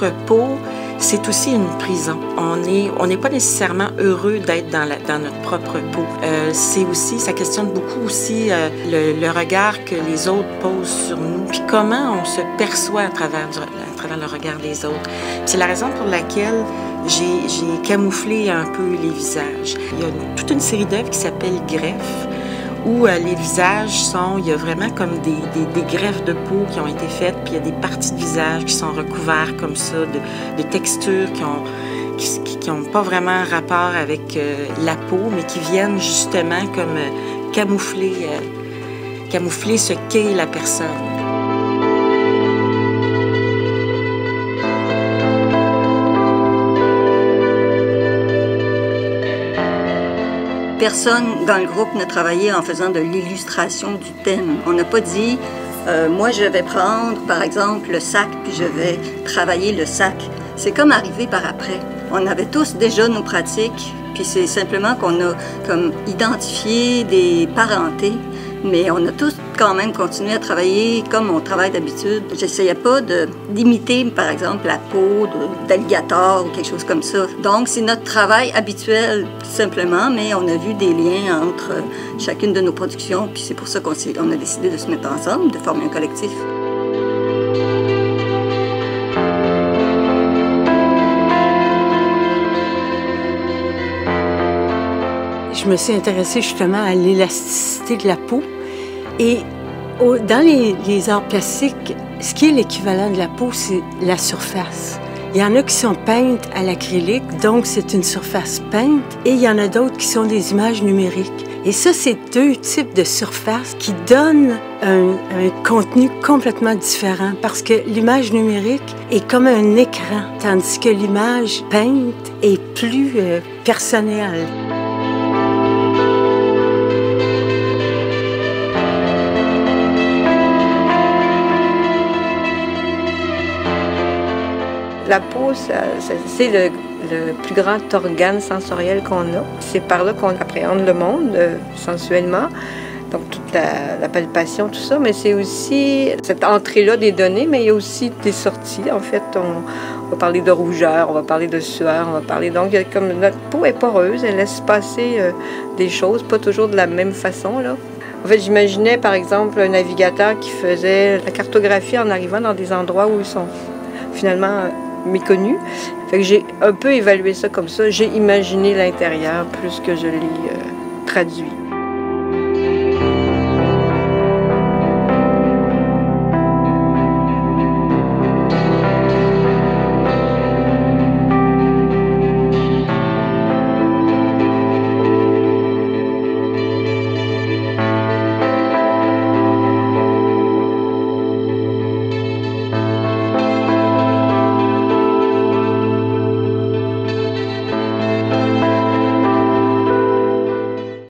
notre peau, c'est aussi une prison. On n'est pas nécessairement heureux d'être dans notre propre peau. Ça questionne beaucoup aussi le regard que les autres posent sur nous, puis comment on se perçoit à travers le regard des autres. C'est la raison pour laquelle j'ai camouflé un peu les visages. Il y a toute une série d'œuvres qui s'appelle Greffe, où les visages il y a vraiment comme des greffes de peau qui ont été faites, puis il y a des parties de visage qui sont recouvertes comme ça, de textures qui n'ont pas vraiment rapport avec la peau, mais qui viennent justement comme camoufler ce qu'est la personne. Personne dans le groupe n'a travaillé en faisant de l'illustration du thème. On n'a pas dit moi je vais prendre par exemple le sac puis je vais travailler le sac. C'est comme arrivé par après. On avait tous déjà nos pratiques, puis c'est simplement qu'on a comme identifié des parentés, mais on a tous quand même continué à travailler comme on travaille d'habitude. J'essayais pas d'imiter, par exemple, la peau d'alligator ou quelque chose comme ça. Donc, c'est notre travail habituel, simplement, mais on a vu des liens entre chacune de nos productions, puis c'est pour ça qu'on a décidé de se mettre ensemble, de former un collectif. Je me suis intéressée justement à l'élasticité de la peau. Et dans les arts plastiques, ce qui est l'équivalent de la peau, c'est la surface. Il y en a qui sont peintes à l'acrylique, donc c'est une surface peinte, et il y en a d'autres qui sont des images numériques. Et ça, c'est deux types de surfaces qui donnent un contenu complètement différent, parce que l'image numérique est comme un écran, tandis que l'image peinte est plus personnelle. La peau, c'est le plus grand organe sensoriel qu'on a. C'est par là qu'on appréhende le monde sensuellement, donc toute la palpation, tout ça, mais c'est aussi cette entrée-là des données, mais il y a aussi des sorties. En fait, on va parler de rougeur, on va parler de sueur, on va parler... Donc, comme notre peau est poreuse, elle laisse passer des choses, pas toujours de la même façon, là. En fait, j'imaginais, par exemple, un navigateur qui faisait la cartographie en arrivant dans des endroits où ils sont finalement méconnu. Fait que j'ai un peu évalué ça comme ça. J'ai imaginé l'intérieur plus que je l'ai traduit.